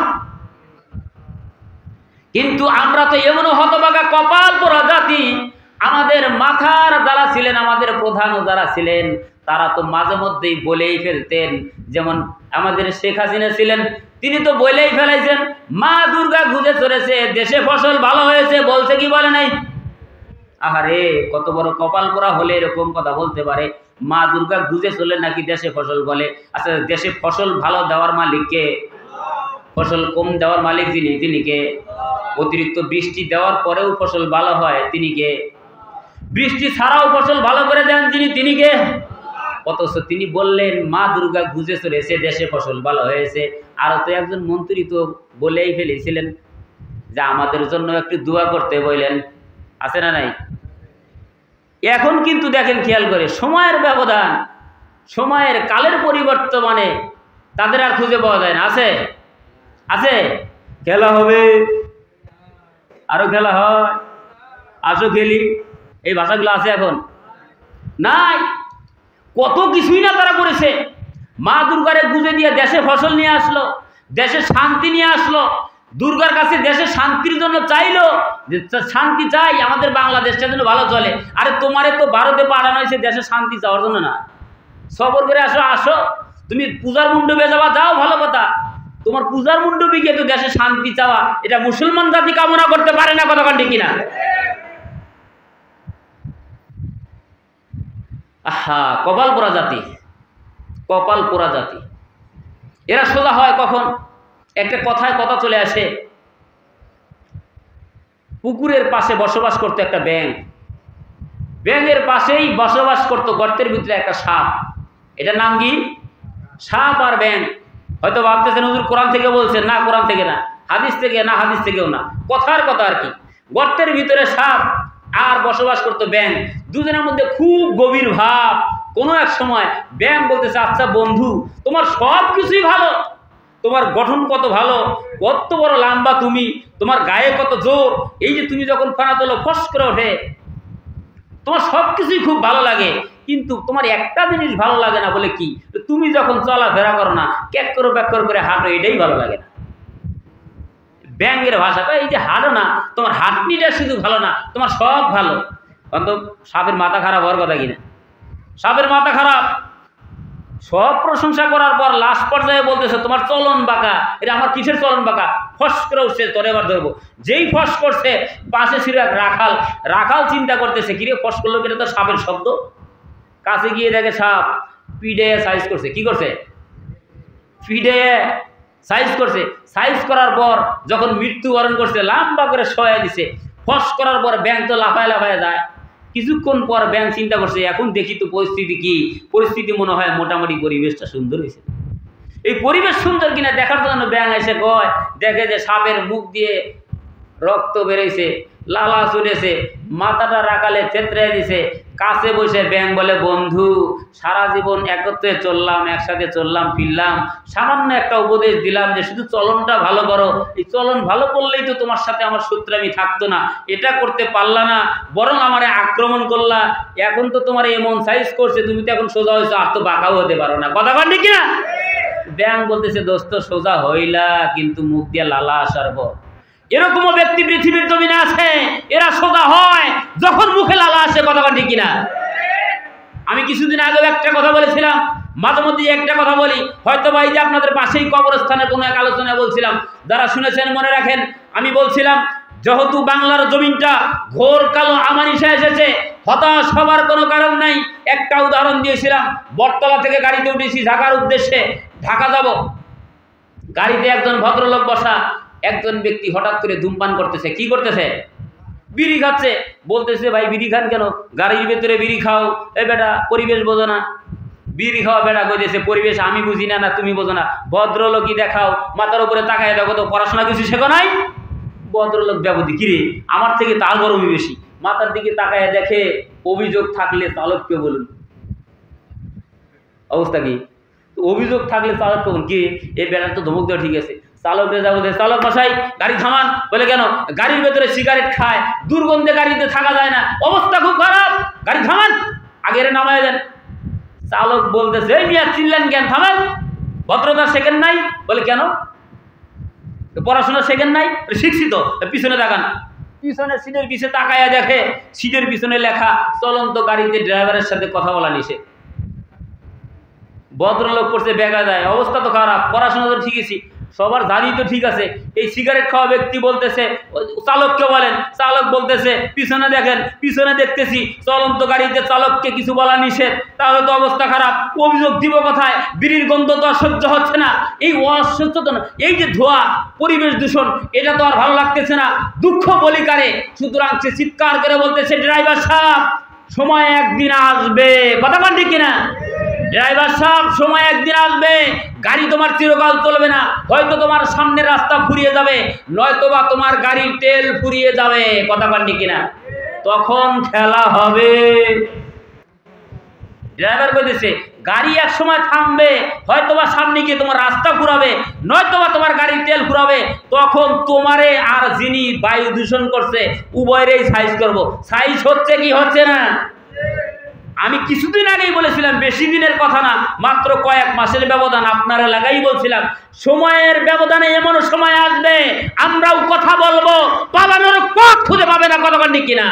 কিন্তু আমরা তো এমনও হতভাগা কপাল পোড়া জাতি, আমাদের মাথার যারা ছিলেন, আমাদের প্রধান যারা ছিলেন, তারা তো মাঝে মধ্যেই বলেই ফেলতেন, যেমন আমাদের শেখ হাসিনা ছিলেন, তিনি তো বলেই ফেলাইছেন মা দুর্গা ঘুরে চলেছে, দেশে ফসল ভালো হয়েছে, বলছে কি বলে নাই? আহারে, কত বড় কপাল পোড়া হলে এরকম কথা বলতে পারে। মা দুর্গা বুঝে চলে নাকি দেশে ফসল বলে? আচ্ছা, দেশে ফসল ভালো দেওয়ার মালিক কে? ফসল কম দেওয়ার মালিক যিনি, তিনি কে? অতিরিক্ত বৃষ্টি দেওয়ার পরেও ফসল ভালো হয়, তিনি কে? বৃষ্টি ছাড়াও ফসল ভালো করে দেন যিনি, তিনি কে? অথচ তিনি বললেন মা দুর্গা বুঝে চলেছে দেশে ফসল ভালো হয়েছে। আর তো একজন মন্ত্রী তো বলেই ফেলেছিলেন যে আমাদের জন্য একটু দোয়া করতে বললেন, আছে না নাই? এখন কিন্তু দেখেন খেয়াল করে, সময়ের ব্যবধান, সময়ের কালের পরিবর্তনে তাদের আর খুঁজে পাওয়া যায় না। আছে? আছে? খেলা হবে, আরো খেলা হয়, আসো খেলি, এই ভাষাগুলো আছে এখন? নাই। কত কিছুই না তারা করেছে। মা দুর্গারে বুঝে দিয়ে দেশে ফসল নিয়ে আসলো, দেশে শান্তি নিয়ে আসলো। দুর্গার কাছে দেশে শান্তির জন্য চাইলো যে শান্তি চাই, আমাদের বাংলাদেশটা যেন ভালো চলে। আরে তোমারে তো ভারতে পাঠানো হয়েছে দেশে শান্তি চাওয়ার জন্য না। সবর করে আসো, আসো, তুমি পূজার মণ্ডপে যাওয়া, যাও, ভালো কথা। তোমার পূজার মণ্ডপে গিয়ে তো দেশে শান্তি চাওয়া, এটা মুসলমান জাতি কামনা করতে পারে না, কথা ঠিক কিনা? আহা, কপাল পোড়া জাতি, কপাল পোড়া জাতি। এরা সোজা হয় কখন? একটা কথায় কথা চলে আসে। পুকুরের পাশে বসবাস করতো একটা ব্যাঙ, ব্যাঙের পাশেই বসবাস করতো গর্তের ভিতরে একটা সাপ। এটার নাম কি? সাপ আর ব্যাঙ। হয়তো ভাবতেছেন হুজুর কোরআন থেকে বলছেন, না কোরআন থেকে না, হাদিস থেকে না, হাদিস থেকেও না, কথার কথা আর কি। গর্তের ভিতরে সাপ আর বসবাস করতো ব্যাঙ, দুজনের মধ্যে খুব গভীর ভাব। কোনো এক সময় ব্যাঙ বলতেছে, আচ্ছা বন্ধু, তোমার সব কিছুই ভালো, তোমার গঠন কত ভালো, কত বড় লম্বা তুমি, তোমার গায়ে কত জোর, এই যে তুমি যখন ফানা তোলো ফস করে ওঠে, তোমার সব কিছুই খুব ভালো লাগে, কিন্তু তোমার একটা জিনিস ভালো লাগে না। বলে কি? তুমি যখন চলাফেরা করো না, ক্যাক্কর ব্যাক্কর করে হাঁটো, এটাই ভালো লাগে না। ব্যাঙের ভাষাটা এই যে হাঁটো না, তোমার হাঁটনিটা শুধু ভালো না, তোমার সব ভালো। অন্ত সাপের মাথা খারাপ হওয়ার কথা কিনা? সাপের মাথা খারাপ। সব প্রশংসা করার পর লাস্ট পর্যায়ে বলতেছে তোমার চলন বাঁকা। এটা আমার কিসের চলন বাঁকা? ফস করে উঠছে, তোরে এবার ধরবো। যেই ফস করছে, পাশে ছিল এক রাখাল। রাখাল চিন্তা করতেছে, কিরে ফস করলো, এটা তো সাপের শব্দ। কাছে গিয়ে দেখে সাপ পিডে সাইজ করছে। কি করছে? পিডে সাইজ করছে। সাইজ করার পর যখন মৃত্যুবরণ করছে, লম্বা করে শোয়া দিছে। ফস করার পর ব্যাঙ তো লাফায় লাফায় যায়। কিছুক্ষণ পর ব্যাঙ চিন্তা করছে, এখন দেখি তো পরিস্থিতি কি। পরিস্থিতি মনে হয় মোটামুটি পরিবেশটা সুন্দর হয়েছে। এই পরিবেশ সুন্দর কিনা দেখার জন্য ব্যাঙ এসে কয়, দেখে যে সাপের মুখ দিয়ে রক্ত বেরোইছে, লালা চুরেছে, মাথাটা রাখালে থেতরে দিছে। কাছে বসে ব্যাঙ বলে, বন্ধু, সারা জীবন একত্রে চললাম, একসাথে চললাম ফিরলাম, সামান্য একটা উপদেশ দিলাম যে শুধু চলনটা ভালো করো। এই চলন ভালো করলেই তো তোমার সাথে আমার শত্রুমি থাকতো না। এটা করতে পারলা না, বরং আমারে আক্রমণ করলা। এখন তো তোমার এমন সাইজ করছে, তুমি তো এখন সোজা হয়েছো, আর তো বাঁকাও হতে পারো না। কথা বল ঠিক কিনা? ব্যাঙ বলতেছে, দোস্ত সোজা হইলা, কিন্তু মুখ দিয়ে লালা আসার পর। এরকমও ব্যক্তি পৃথিবীর জমিনে আছে, এরা সোজা হয় যখন মুখে লালা আসে। কথা ঠিক কিনা? আমি কিছুদিন আগেও একটা কথা বলেছিলাম, মাঝে মধ্যে একটা কথা বলি, হয়তো ভাই যে আপনাদের পাশেই কবরস্থানের কোনো এক আলোচনায় বলছিলাম, যারা শুনেছেন মনে রাখেন। আমি বলছিলাম, যেহেতু বাংলার জমিনটা ঘোর কালো আমানিশা এসেছে, হতাশ হবার কোনো কারণ নাই। একটা উদাহরণ দিয়েছিলাম, বটতলা থেকে গাড়িতে উঠেছি ঢাকার উদ্দেশ্যে, ঢাকা যাব। গাড়িতে একজন ভদ্রলোক বসা, একজন ব্যক্তি হঠাৎ করে ধূমপান করতেছে। কি করতেছে? বিড়ি খাচ্ছে। বলতেছে, ভাই বিড়ি খান কেন? গাড়ির ভেতরে বিড়ি খাও। এ বেটা, পরিবেশ বোঝো না? বিড়ি খাওয়া বেটা কইতেছে, পরিবেশ আমি বুঝি না, না তুমি বোঝো না। ভদ্রলোকই দেখাও, মাথার উপরে তাকায় দেখো তো, পড়াশোনা কিছু শেখো নাই? ভদ্রলোক ব্যাপতি, কিরে আমার থেকে তার গরমই বেশি। মাথার দিকে তাকায় দেখে, অভিযোগ থাকলে চালককে বলুন। অবস্থা কি? অভিযোগ থাকলে চালককে বলুন। কি এই বেটার তো ধমক দেওয়া ঠিক আছে। চালকদের যাবো, চালক মশাই গাড়ি থামান। বলে কেন? গাড়ির ভেতরে সিগারেট খায়, দুর্গন্ধে গাড়িতে থাকা যায় না, অবস্থা খুব খারাপ, গাড়ি থামান, আগের নামায় দেন। চালক বলতেছে, এই মিয়া চিল্লেন কেন? থামান, ভদ্রতা শেখেন নাই? বলে কেন? পড়াশোনা শেখেন নাই? শিখছি তো। পিছনে তাকান। পিছনে সিটের পিছনে তাকায়া দেখে, সিটের পিছনে লেখা, চলন্ত গাড়িতে ড্রাইভারের সাথে কথা বলা নিষেধ। ভদ্রলোক করছে বেগা যায়, অবস্থা তো খারাপ, পড়াশোনা তো শিখেছি, সবার জানি তো ঠিক আছে। এই সিগারেট খাওয়া ব্যক্তি বলতেছে, চালককে বলেন, চালক বলতেছে পিছনে দেখেন, পিছনে দেখতেছি চলন্ত গাড়িতে চালককে কিছু বলা নিষেধ, তাহলে তো অবস্থা খারাপ। অভিযোগ দিব কোথায়? বিড়ির গন্ধ তো আর সহ্য হচ্ছে না, এই অসচেতন, এই যে ধোঁয়া, পরিবেশ দূষণ, এটা তো আর ভালো লাগতেছে না, দুঃখ বলি কারে। সুতরাং সে চিৎকার করে বলতেছে, ড্রাইভার সাহেব সময় একদিন আসবে, কথা বল ঠিক কিনা? ড্রাইভার সাহেব সময় একদিন আসবে, গাড়ি তোমার চিরকাল চলবে না, হয়তো তোমার সামনের রাস্তা ফুরিয়ে যাবে, নয়তোবা তোমার গাড়ির তেল ফুরিয়ে যাবে, কথা বল ঠিক কিনা? তখন খেলা হবে। ড্রাইভার কইতেছে গাড়ি এক সময় থামবে, হয়তোবা সামনে গিয়ে তোমার রাস্তা ফুরাবে, নয়তোবা তোমার গাড়ির তেল ফুরাবে, তখন তোমারে আর যিনি বায়ু দূষণ করছে উভয়েরই সাইজ করব। সাইজ হচ্ছে কি হচ্ছে না? আমি কিছুদিন আগেই বলেছিলাম, বেশি দিনের কথা না, মাত্র কয়েক মাসের ব্যবধান, আপনার এলাকায় বলছিলাম সময়ের ব্যবধানে এমন সময় আসবে আমরাও কথা বলবো, পালানোর পথ খুঁজে পাবে না, কথা বলেন কিনা?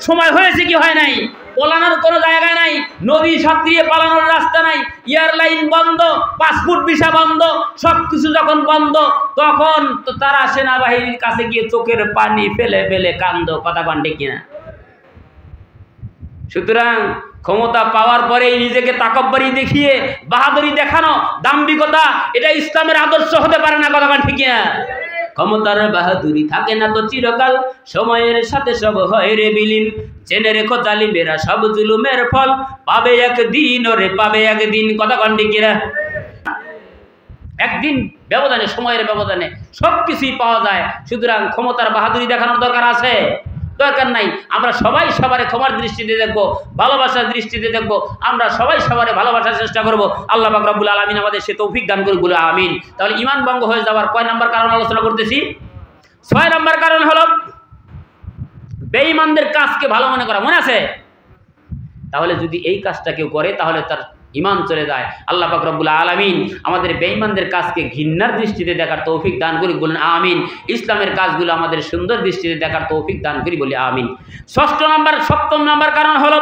সময় হয়েছে কি হয় নাই? পালানোর কোনো জায়গা নাই, নদী সাঁতরিয়ে পালানোর রাস্তা নাই, এয়ারলাইন বন্ধ, পাসপোর্ট ভিসা বন্ধ, সবকিছু যখন বন্ধ, তখন তো তারা সেনাবাহিনীর কাছে গিয়ে চোখের পানি ফেলে ফেলে কান্দ, কথা বলেন কিনা? সুতরাং ক্ষমতা পাওয়ার পরেই নিজেকে তাকব্বরি দেখিয়ে বাহাদুরি দেখানো, দাম্ভিকতা, এটা ইসলামের আদর্শ হতে পারে না, কথা বলেন ঠিক না? ক্ষমতার বাহাদুরি থাকে না তো চিরকাল, সময়ের সাথে সব হয় রে বিলীন, জেনে রেখো জালিমেরা সব জুলুমের ফল, পাবে একদিন ওরে পাবে একদিন, কথা বলেন ঠিক না? একদিন ব্যবধানে, সময়ের ব্যবধানে সবকিছুই পাওয়া যায়। সুতরাং ক্ষমতার বাহাদুরি দেখানোর দরকার আছে? দরকার নাই। আমরা সবাই সবারে ক্ষমার দৃষ্টিতে দেখবো, ভালোবাসার দৃষ্টিতে দেখবো, আমরা সবাই সবারে ভালোবাসার চেষ্টা করবো। আল্লাহ পাক রব্বুল আলামিন আমাদের সে তৌফিক দান করুক, বলে আমিন। তাহলে ঈমান ভঙ্গ হয়ে যাওয়ার কয় নাম্বার কারণ আলোচনা করতেছি? 6 নাম্বার কারণ হলো বেঈমানদের কাজকে ভালো মনে করা, মনে আছে? তাহলে যদি এই কাজটা কেউ করে তাহলে তার ঈমান চলে যায়। আল্লাহ পাক রব্বুল আলামিন আমাদের বেঈমানদের কাজকে ঘৃণার দৃষ্টিতে দেখার তৌফিক দান করি, বলেন আমিন। ইসলামের কাজগুলো আমাদের সুন্দর দৃষ্টিতে দেখার তৌফিক দান করি, বলি আমিন। 7 নাম্বার কারণ হলো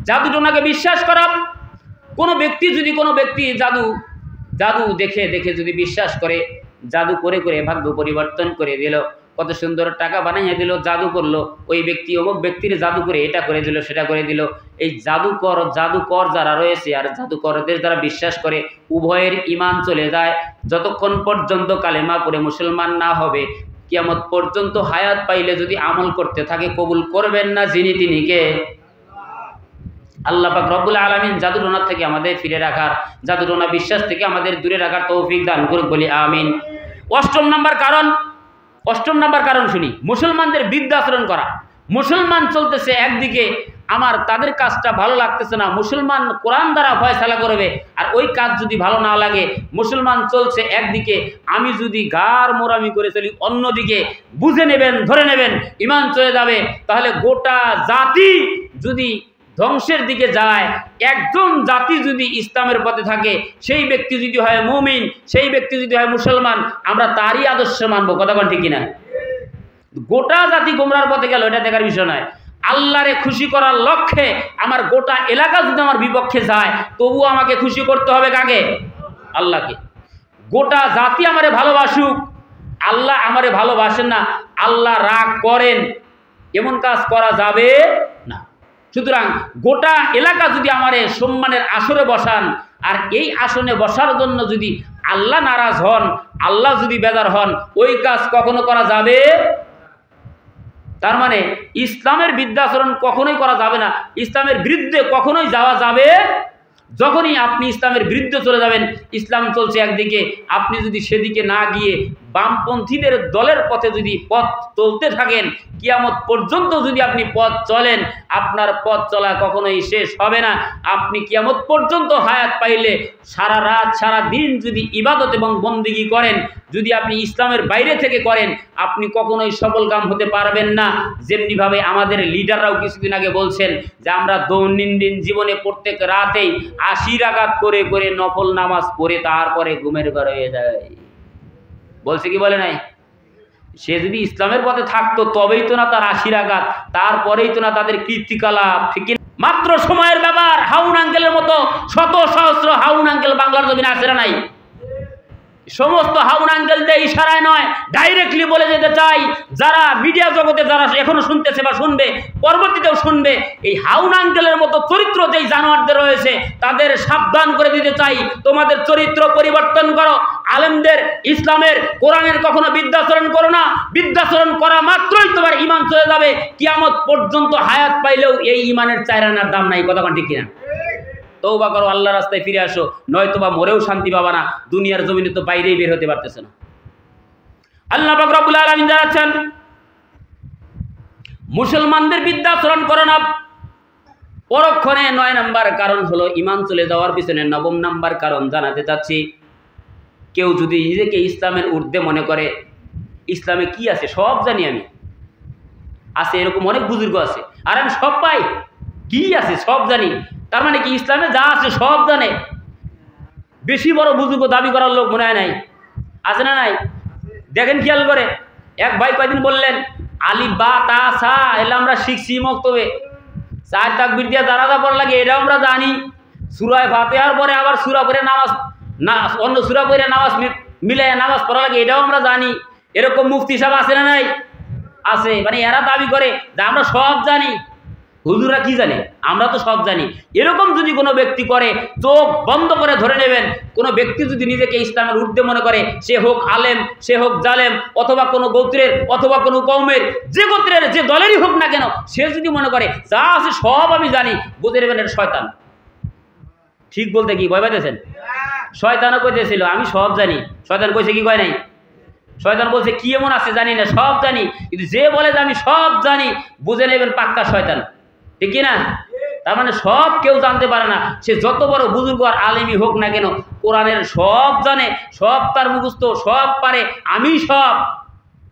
জাদু টোনাকে বিশ্বাস করা। কোনো ব্যক্তি যদি কোনো ব্যক্তি জাদু দেখে দেখে যদি বিশ্বাস করে, জাদু করে করে ভাগ্য পরিবর্তন করে দিল, কত সুন্দর টাকা বানাইয়া দিল, জাদু করলো, ওই ব্যক্তি অমুক ব্যক্তির জাদু করে এটা করে দিল সেটা করে দিল, এই জাদুকর যারা রয়েছে আর জাদুকরদের যারা বিশ্বাস করে, উভয়ের ঈমান চলে যায়। যতক্ষণ পর্যন্ত কালেমা পড়ে মুসলমান না হবে, কিয়ামত পর্যন্ত হায়াত পাইলে যদি আমল করতে থাকে, কবুল করবেন না যিনি তিনিকে? আল্লাহ পাক রব্বুল আলামিন জাদুটোনা থেকে আমাদের ফিরে রাখার, জাদুটোনা বিশ্বাস থেকে আমাদের দূরে রাখার তৌফিক দান করুক, বলি আমিন। 8 নাম্বার কারণ শুনি, মুসলমানদের বৃদ্ধাচরণ করা। মুসলমান চলতেছে একদিকে, আমার তাদের কাজটা ভালো লাগতেছে না, মুসলমান কোরআন দ্বারা ফয়সালা করবে, আর ওই কাজ যদি ভালো না লাগে, মুসলমান চলছে একদিকে, আমি যদি গাড় মোরামি করে চলি অন্যদিকে, বুঝে নেবেন, ধরে নেবেন ঈমান চলে যাবে। তাহলে গোটা জাতি যদি ধ্বংসের দিকে যায়, একজন জাতি যদি ইসলামের পথে থাকে, সেই ব্যক্তি যদি হয় মুমিন, সেই ব্যক্তি যদি হয় মুসলমান, আমরা তারই আদর্শ মানবো, কথা বলেন ঠিক কিনা? গোটা জাতি গোমরার পথে গেল এটা দেখার বিষয় নয়। আল্লাহরে খুশি করার লক্ষ্যে আমার গোটা এলাকা যদি আমার বিপক্ষে যায়, তবুও আমাকে খুশি করতে হবে কাকে? আল্লাহকে। গোটা জাতি আমারে ভালোবাসুক, আল্লাহ আমারে ভালোবাসেন না, আল্লাহ রাগ করেন, এমন কাজ করা যাবে না। সুতরাং গোটা এলাকা যদি আমারে সম্মানের আসরে বসান, আর এই আসনে বসার জন্য যদি আল্লাহ নারাজ হন, আল্লাহ যদি বেজার হন, ওই কাজ কখনো করা যাবে। তার মানে ইসলামের বিরুদ্ধাচরণ কখনোই করা যাবে না, ইসলামের বিরুদ্ধে কখনোই যাওয়া যাবে। যখনই আপনি ইসলামের বিরুদ্ধে চলে যাবেন, ইসলাম চলছে একদিকে, আপনি যদি সেদিকে না গিয়ে বামপন্থীদের দলের পথে যদি পথ চলতে থাকেন, কিয়ামত পর্যন্ত যদি আপনি পথ চলেন, আপনার পথ চলা কখনোই শেষ হবে না। আপনি কিয়ামত পর্যন্ত হায়াত পাইলে সারা রাত সারা দিন যদি ইবাদত এবং বন্দেগী করেন, যদি আপনি ইসলামের বাইরে থেকে করেন, আপনি কখনোই সফলকাম হতে পারবেন না। যেমনিভাবে আমাদের লিডাররাও কিছুদিন আগে বলছেন যে আমরা দৈনন্দিন জীবনে প্রত্যেক রাতেই 80 রাকাত করে করে নফল নামাজ পড়ে তারপরে ঘুমের ঘর হয়ে যায়। বলছে কি বলে নাই? সে যদি ইসলামের পথে থাকতো তবেই তো না তার 80 রাকাত, তারপরেই তো না তাদের কীর্তিকলাপ। ঠিক মাত্র সময়ের ব্যাপার। হাউন আঙ্কেলের মতো শত সহস্র হাউন আঙ্কেল বাংলার জমিনে আসে না নাই? সমস্ত হাউন আঙ্কেলদের ইশারায় নয়, ডাইরেক্টলি বলে যেতে চাই, যারা মিডিয়া জগতে যারা এখনো শুনতেছে বা শুনবে, পরবর্তীতেও শুনবে, এই হাউন আঙ্কেলের মতো চরিত্র যেই জানোয়ারদের রয়েছে তাদের সাবধান করে দিতে চাই, তোমাদের চরিত্র পরিবর্তন করো। আলেমদের, ইসলামের, কোরআনের কখনো বিদ্যাচরণ করো না। বিদ্যাচরণ করা মাত্রই তোমার ঈমান চলে যাবে। কিয়ামত পর্যন্ত হায়াত পাইলেও এই ঈমানের চাইরানার দাম নাই। কথা ঠিক কিনা? তওবা করো, আল্লাহর রাস্তায় ফিরে আসো, নয়তো বা মরেও শান্তি পাবা না। দুনিয়ার জমিনে তো বাইরেই বের হতে পারতেছে না। আল্লাহ পাক রব্বুল আলামিন জানাচ্ছেন, মুসলমানদের বিদ্যাচরণ করো না। পরক্ষণে 9 নাম্বার কারণ হলো ঈমান চলে যাওয়ার পিছনে 9 নাম্বার কারণ জানাতে চাচ্ছি। কেউ যদি নিজেকে ইসলামের ঊর্ধ্বে মনে করে, ইসলামে কি আছে সব জানি আমি, আছে এরকম অনেক বুজুর্গ আছে, আর আমি সব পাই, কি আছে সব জানি, তার মানে কি ইসলামে যা আছে সব জানে? বেশি বড় বুজুর্গ দাবি করার লোক মনে হয় নাই? আছে না নাই? দেখেন খেয়াল করে, এক ভাই কয়দিন বললেন আলিফ বা তা সা এলে আমরা শিখছি মক্তবে, 4 তাকবীর দিয়ে দাঁড়াতে পড়া লাগে এটাও আমরা জানি, সূরা ফাতিহার পরে আবার সূরা পড়ে নামাজ না অন্য সূরা পড়ে নামাজ মিলাইয়া নামাজ পড়া লাগে এটাও আমরা জানি। এরকম মুফতি সাহেব আছে না নাই? আছে। মানে এরা দাবি করে যে আমরা সব জানি। হুজুরা কি জানে? আমরা তো সব জানি। এরকম যদি কোনো ব্যক্তি করে, চোখ বন্ধ করে ধরে নেবেন, কোনো ব্যক্তি যদি নিজেকে ইসলামের ঊর্ধ্বে মনে করে, সে হোক আলেম, সে হোক জালেম, অথবা কোনো গোত্রের, অথবা কোনো কওমের, যে গোত্রের যে দলেরই হোক না কেন, সে যদি মনে করে যা আছে সব আমি জানি, বুঝে নেবেন এটা শয়তান। ঠিক বলতে কি ভয় পাইতেছেন? শয়তানও কইতেছিল আমি সব জানি। শয়তান কইছে কি কয় নাই? শয়তান বলছে কি এমন আছে জানি না, সব জানি। কিন্তু যে বলে যে আমি সব জানি, বুঝে নেবেন পাক্কা শয়তান। ঠিক না? তার মানে সব কেউ জানতে পারে না। সে যত বড় বুজুর্গ আর আলেমই হোক না কেন, কোরআনের সব জানে, সব তার মুখস্থ, সব পারে, আমি সব,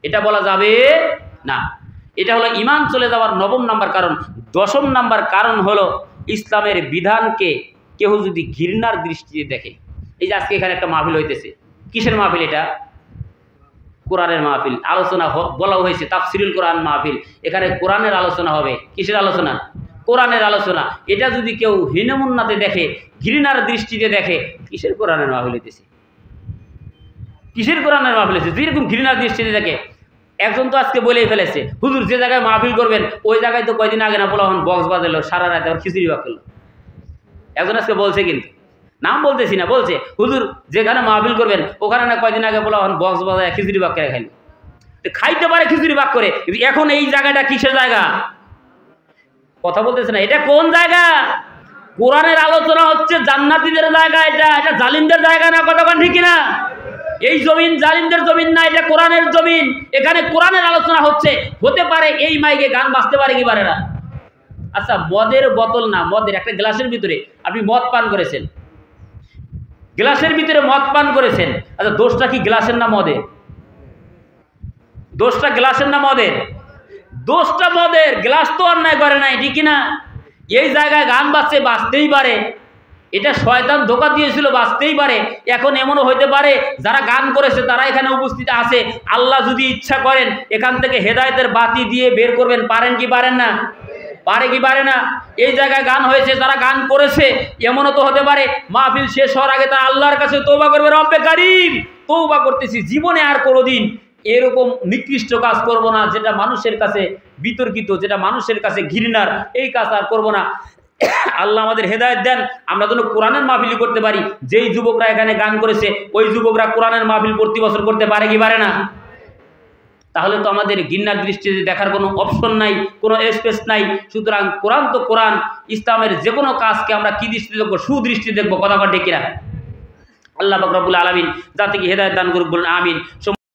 এটা বলা যাবে না। এটা হলো ঈমান চলে যাওয়ার 9 নাম্বার কারণ। 10 নাম্বার কারণ হলো ইসলামের বিধানকে কেউ যদি ঘৃণার দৃষ্টিতে দেখে। এই যে আজকে এখানে একটা মাহফিল হইতেছে, কিসের মাহফিল? এটা কোরআনের মাহফিল। আলোচনা বলা হয়েছে তাফসিরুল কোরআন মাহফিল। এখানে কোরআনের আলোচনা হবে। কিসের আলোচনা? কোরআনের আলোচনা। এটা যদি কেউ হীনমন্যাতে দেখে, ঘৃণার দৃষ্টিতে দেখে, কিসের কোরআনের মাহফিল হইতেছে? কিসের কোরআনের মাহফিল হইতেছে? যেরকম ঘৃণার দৃষ্টিতে দেখে। একজন তো আজকে বলেই ফেলেছে, হুজুর যে জায়গায় মাহফিল করবেন ওই জায়গায় তো কয়দিন আগে না পোলাপান বক্স বাজালো, সারা রাত আবার খিচুড়ি ভাগ করলো। একজন আজকে বলছে, কিন্তু নাম বলতেছি না, বলছে হুজুর যেখানে মাহফিল করবেন ওখানে না কয়দিন আগে পোলাপান বক্স বাজায় খিচুড়ি ভাগ করে খাইলো। খাইতে পারে খিচুড়ি ভাগ করে, কিন্তু এখন এই জায়গাটা কিসের জায়গা? কথা বলতেছে না। এটা কোন জায়গা? কোরআনের আলোচনা হচ্ছে জান্নাতীদের জায়গা। এটা জালিমদের জায়গা না। কতক্ষণ ঠিক না? এই জমিন জালিমদের জমিন না, এটা কোরআনের জমিন। এখানে কোরআনের আলোচনা হচ্ছে। হতে পারে এই মাইকে গান বাজতে পারে কি পারে না? আচ্ছা, মদের বোতল না, মদের একটা গ্লাসের ভিতরে আপনি মদ পান করেছেন, গ্লাসের ভিতরে মদ পান করেছেন। আচ্ছা, দোষটা কি গ্লাসের না মদের? দোষটা গ্লাসের না মদের? দোষটা মদের। গ্লাস তো অন্যায় করে নাই, ঠিক না? এই জায়গায় গান বাজছে, বাজতেই পারে। এটা শয়তান ধোঁকা দিয়েছিল, বাজতেই পারে। এখন এমনও হইতে পারে যারা গান করেছে তারা এখানে উপস্থিত আছে। আল্লাহ যদি ইচ্ছা করেন এখান থেকে হেদায়েতের বাতি দিয়ে বের করবেন। পারেন কি পারেন না? পারে কি পারে না? এই জায়গায় গান হয়েছে, যারা গান করেছে, এমনও তো হতে পারে মাহফিল শেষ হওয়ার আগে তারা আল্লাহর কাছে তওবা করবে, রব্বে কারীম তওবা করতেছি, জীবনে আর কোনোদিন এরকম নিকৃষ্ট কাজ করব না, যেটা মানুষের কাছে বিতর্কিত, যেটা মানুষের কাছে ঘৃণার, এই কাজ আর করব না। আল্লাহ আমাদের হেদায়েত দেন, আমরা যেন কোরআনের মাহফিল করতে পারি। যেই যুবকরা এখানে গান করেছে ওই যুবকরা কোরআনের মাহফিল প্রতি বছর করতে পারে কি পারে না? তাহলে তো আমাদের ঘৃণার দৃষ্টিতে দেখার কোনো অপশন নাই, কোনো স্পেস নাই। সুতরাং কোরআন তো কোরআন। ইসলামের যে কোনো কাজকে আমরা কি দৃষ্টি দেখবো? সুদৃষ্টি দেখবো। কথা ঠিক কিনা? আল্লাহ পাক রব্বুল আলামিন যাতে কি হেদায়েত দান করুক, বলুন আমিন।